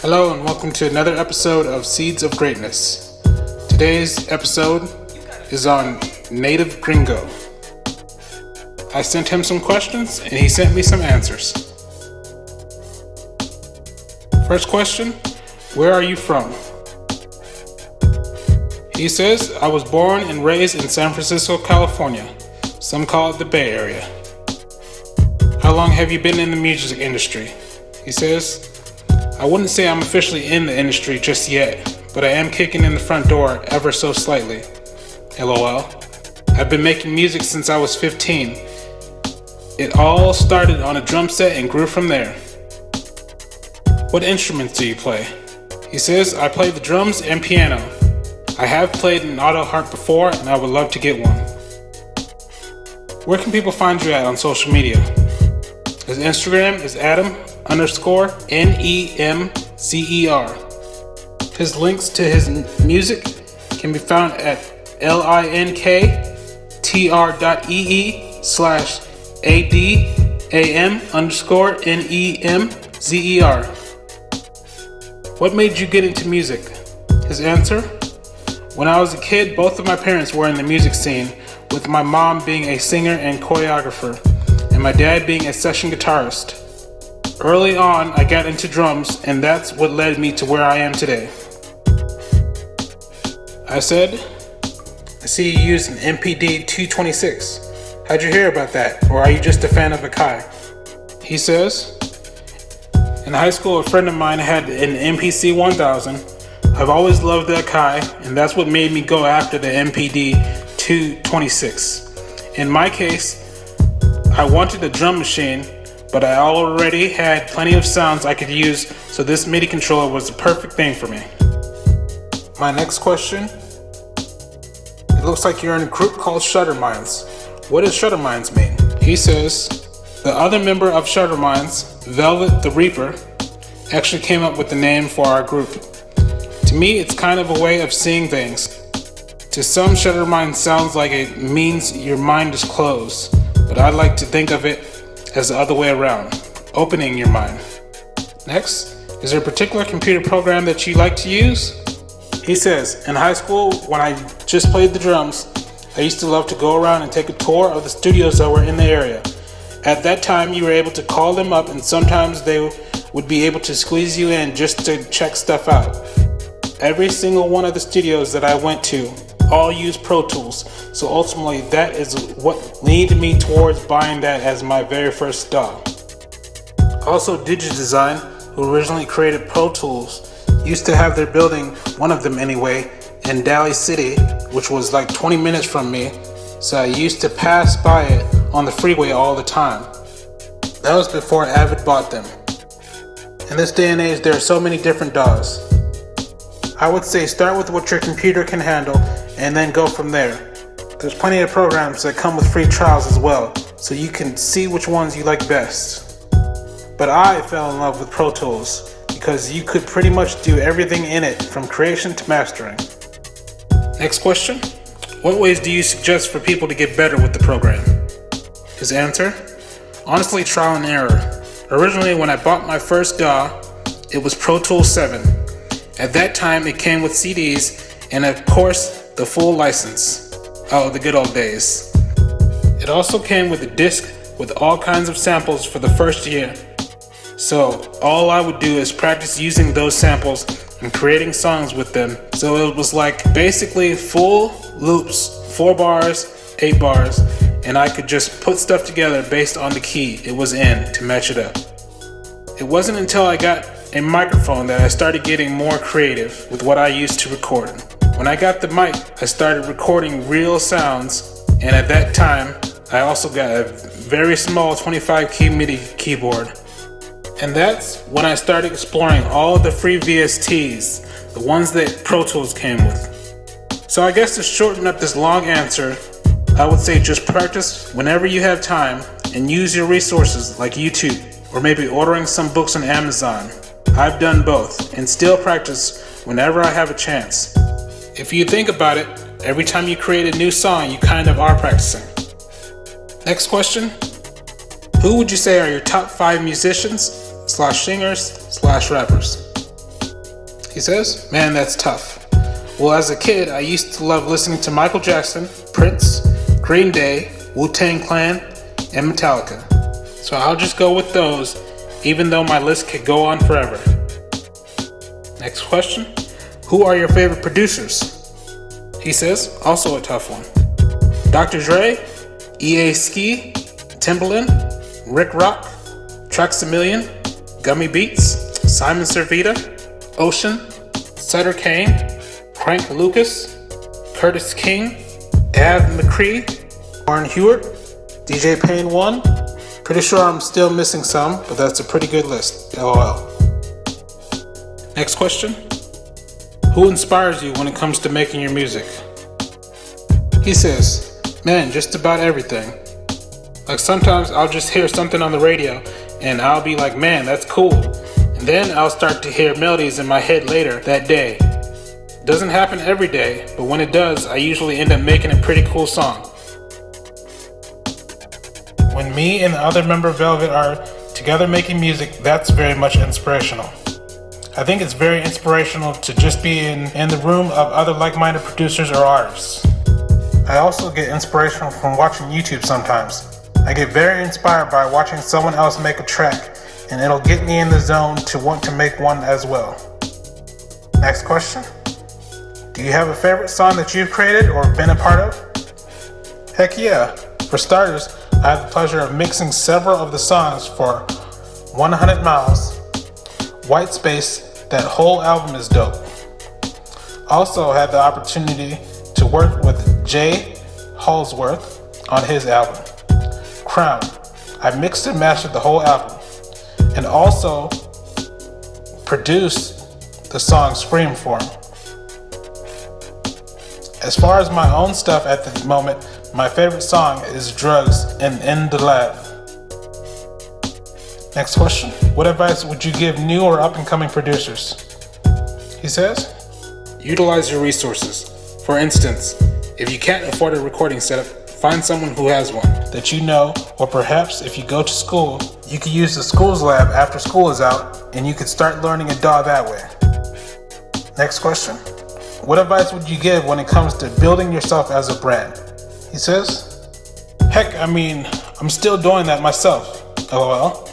Hello and welcome to another episode of Seeds of Greatness. Today's episode is on Native Gringo. I sent him some questions and he sent me some answers. First question, where are you from? He says, I was born and raised in San Francisco, California. Some call it the Bay Area. How long have you been in the music industry? He says, I wouldn't say I'm officially in the industry just yet, but I am kicking in the front door ever so slightly. LOL. I've been making music since I was 15. It all started on a drum set and grew from there. What instruments do you play? He says, I play the drums and piano. I have played an auto harp before and I would love to get one. Where can people find you at on social media? His Instagram is Adam_NEMZER. His links to his music can be found at linktr.ee/ADAM_NEMZER. What made you get into music? His answer? When I was a kid, both of my parents were in the music scene, with my mom being a singer and choreographer, and my dad being a session guitarist. Early on, I got into drums, and that's what led me to where I am today. I said, I see you use an MPD 226. How'd you hear about that, or are you just a fan of Akai? He says, in high school, a friend of mine had an MPC 1000. I've always loved the Akai, and that's what made me go after the MPD 226. In my case, I wanted a drum machine, but I already had plenty of sounds I could use, so this MIDI controller was the perfect thing for me. My next question, it looks like you're in a group called Shuttermindz. What does Shuttermindz mean? He says, the other member of Shuttermindz, Velvet the Reaper, actually came up with the name for our group. To me, it's kind of a way of seeing things. To some, Shuttermindz sounds like it means your mind is closed, but I like to think of it as the other way around, opening your mind. Next, is there a particular computer program that you like to use? He says, in high school, when I just played the drums, I used to love to go around and take a tour of the studios that were in the area. At that time, you were able to call them up and sometimes they would be able to squeeze you in just to check stuff out. Every single one of the studios that I went to all use Pro Tools, so ultimately that is what leaded me towards buying that as my very first DAW. Also, DigiDesign, who originally created Pro Tools, used to have their building, one of them anyway, in Daly City, which was like 20 minutes from me, so I used to pass by it on the freeway all the time. That was before Avid bought them. In this day and age, there are so many different DAWs. I would say start with what your computer can handle and then go from there. There's plenty of programs that come with free trials as well, so you can see which ones you like best. But I fell in love with Pro Tools because you could pretty much do everything in it from creation to mastering. Next question, what ways do you suggest for people to get better with the program? His answer, honestly trial and error. Originally when I bought my first DAW, it was Pro Tools 7. At that time, it came with CDs and, of course, the full license. Oh, the good old days. It also came with a disc with all kinds of samples for the first year. So all I would do is practice using those samples and creating songs with them. So it was like basically full loops, 4 bars, 8 bars, and I could just put stuff together based on the key it was in to match it up. It wasn't until I got a microphone that I started getting more creative with what I used to record. When I got the mic, I started recording real sounds, and at that time, I also got a very small 25 key MIDI keyboard. And that's when I started exploring all of the free VSTs, the ones that Pro Tools came with. So I guess to shorten up this long answer, I would say just practice whenever you have time and use your resources like YouTube or maybe ordering some books on Amazon. I've done both and still practice whenever I have a chance. If you think about it, every time you create a new song, you kind of are practicing. Next question. Who would you say are your top 5 musicians / singers / rappers? He says, man, that's tough. Well, as a kid, I used to love listening to Michael Jackson, Prince, Green Day, Wu-Tang Clan, and Metallica. So I'll just go with those, even though my list could go on forever. Next question. Who are your favorite producers? He says, also a tough one. Dr. Dre, EA Ski, Timbaland, Rick Rock, Traxamillion, Gummy Beats, Simon Servita, Ocean, Sutter Kane, Frank Lucas, Curtis King, Av McCree, Warren Hewitt, DJ Payne 1. Pretty sure I'm still missing some, but that's a pretty good list. LOL. Next question. Who inspires you when it comes to making your music? He says, man, just about everything. Like sometimes I'll just hear something on the radio and I'll be like, man, that's cool. And then I'll start to hear melodies in my head later that day. It doesn't happen every day, but when it does, I usually end up making a pretty cool song. When me and the other member of Velvet are together making music, that's very much inspirational. I think it's very inspirational to just be in the room of other like-minded producers or artists. I also get inspiration from watching YouTube sometimes. I get very inspired by watching someone else make a track, and it'll get me in the zone to want to make one as well. Next question. Do you have a favorite song that you've created or been a part of? Heck yeah. For starters, I had the pleasure of mixing several of the songs for 100 Miles, White Space. That whole album is dope. Also had the opportunity to work with Jay Halsworth on his album, Crown. I mixed and mastered the whole album and also produced the song Scream for him. As far as my own stuff at the moment, my favorite song is Drugs and In the Lab. Next question. What advice would you give new or up-and-coming producers? He says, utilize your resources. For instance, if you can't afford a recording setup, find someone who has one that you know, or perhaps if you go to school, you could use the school's lab after school is out, and you could start learning a DAW that way. Next question. What advice would you give when it comes to building yourself as a brand? He says, heck, I'm still doing that myself, LOL.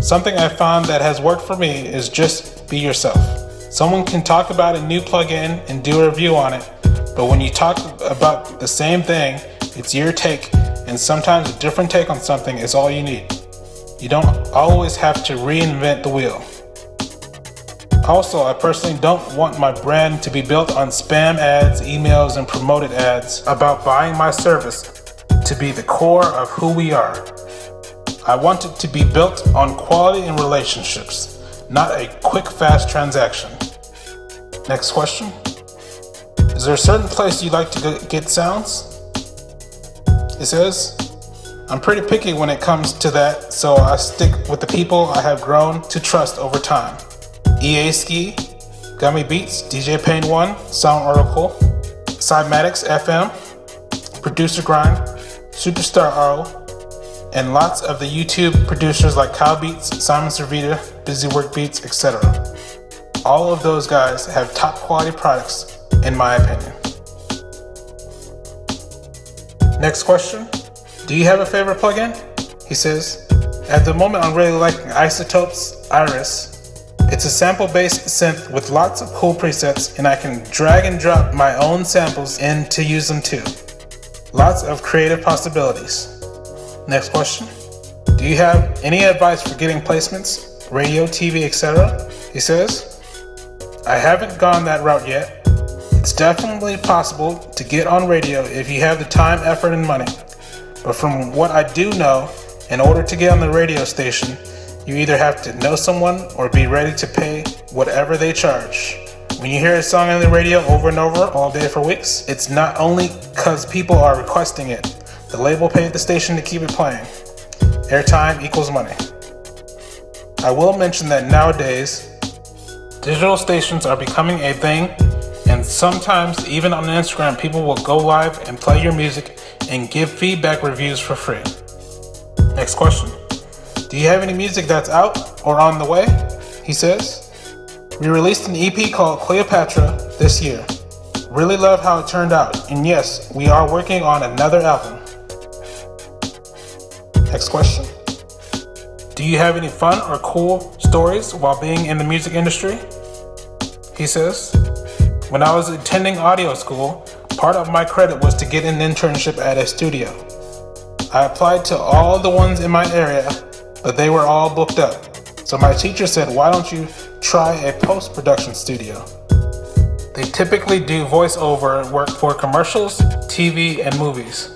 Something I found that has worked for me is just be yourself. Someone can talk about a new plugin and do a review on it, but when you talk about the same thing, it's your take, and sometimes a different take on something is all you need. You don't always have to reinvent the wheel. Also, I personally don't want my brand to be built on spam ads, emails, and promoted ads about buying my service to be the core of who we are. I want it to be built on quality and relationships, not a quick, fast transaction. Next question. Is there a certain place you like to get sounds? It says, I'm pretty picky when it comes to that, so I stick with the people I have grown to trust over time. EA Ski, Gummy Beats, DJ Payne 1, Sound Oracle, Cymatics FM, Producer Grind, Superstar Arl, and lots of the YouTube producers like Kyle Beats, Simon Servita, Busy Work Beats, etc. All of those guys have top quality products, in my opinion. Next question. Do you have a favorite plugin? He says, at the moment I'm really liking Isotope's Iris. It's a sample-based synth with lots of cool presets, and I can drag and drop my own samples in to use them too. Lots of creative possibilities. Next question. Do you have any advice for getting placements, radio, TV, etc.? He says, I haven't gone that route yet. It's definitely possible to get on radio if you have the time, effort, and money. But from what I do know, in order to get on the radio station, you either have to know someone or be ready to pay whatever they charge. When you hear a song on the radio over and over all day for weeks, it's not only because people are requesting it. The label paid the station to keep it playing. Airtime equals money. I will mention that nowadays, digital stations are becoming a thing, and sometimes even on Instagram, people will go live and play your music and give feedback reviews for free. Next question. Do you have any music that's out or on the way? He says, We released an EP called Cleopatra this year. Really love how it turned out, and yes, we are working on another album. Next question. Do you have any fun or cool stories while being in the music industry? He says, when I was attending audio school, part of my credit was to get an internship at a studio. I applied to all the ones in my area, but they were all booked up. So my teacher said, why don't you try a post-production studio? They typically do voiceover work for commercials, TV, and movies.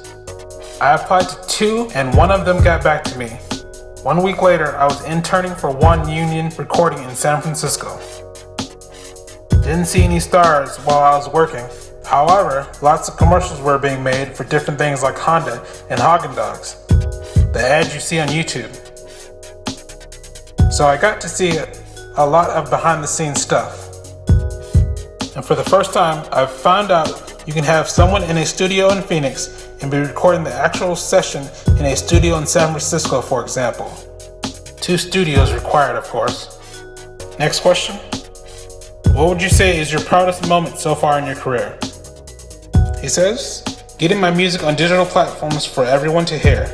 I applied to 2 and one of them got back to me. 1 week later, I was interning for one union recording in San Francisco. Didn't see any stars while I was working. However, lots of commercials were being made for different things like Honda and Haagen-Dazs, the ads you see on YouTube. So I got to see a lot of behind the scenes stuff. And for the first time, I've found out you can have someone in a studio in Phoenix and be recording the actual session in a studio in San Francisco, for example. 2 studios required, of course. Next question. What would you say is your proudest moment so far in your career? He says, getting my music on digital platforms for everyone to hear.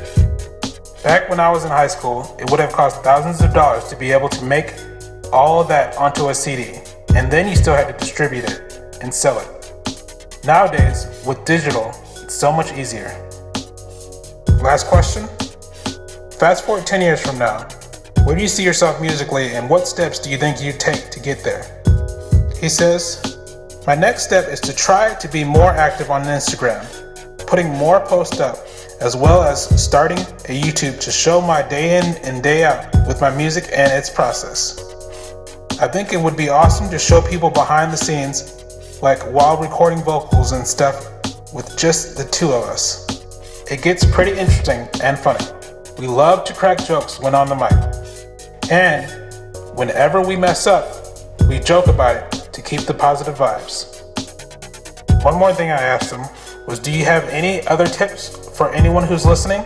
Back when I was in high school, it would have cost thousands of dollars to be able to make all of that onto a CD, and then you still had to distribute it and sell it. Nowadays, with digital, it's so much easier. Last question. Fast forward 10 years from now, where do you see yourself musically and what steps do you think you'd take to get there? He says, my next step is to try to be more active on Instagram, putting more posts up, as well as starting a YouTube to show my day in and day out with my music and its process. I think it would be awesome to show people behind the scenes, like while recording vocals and stuff with just the 2 of us. It gets pretty interesting and funny. We love to crack jokes when on the mic. And whenever we mess up, we joke about it to keep the positive vibes. One more thing I asked him was, do you have any other tips for anyone who's listening?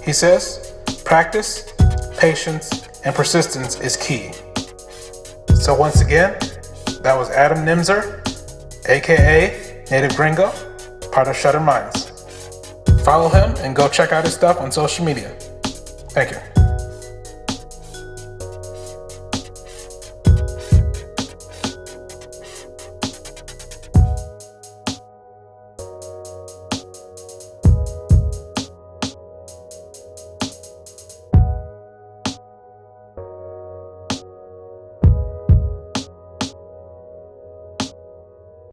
He says, practice, patience, and persistence is key. So once again, that was Adam Nemzer, aka Native Gringo, part of Shuttermindz. Follow him and go check out his stuff on social media. Thank you.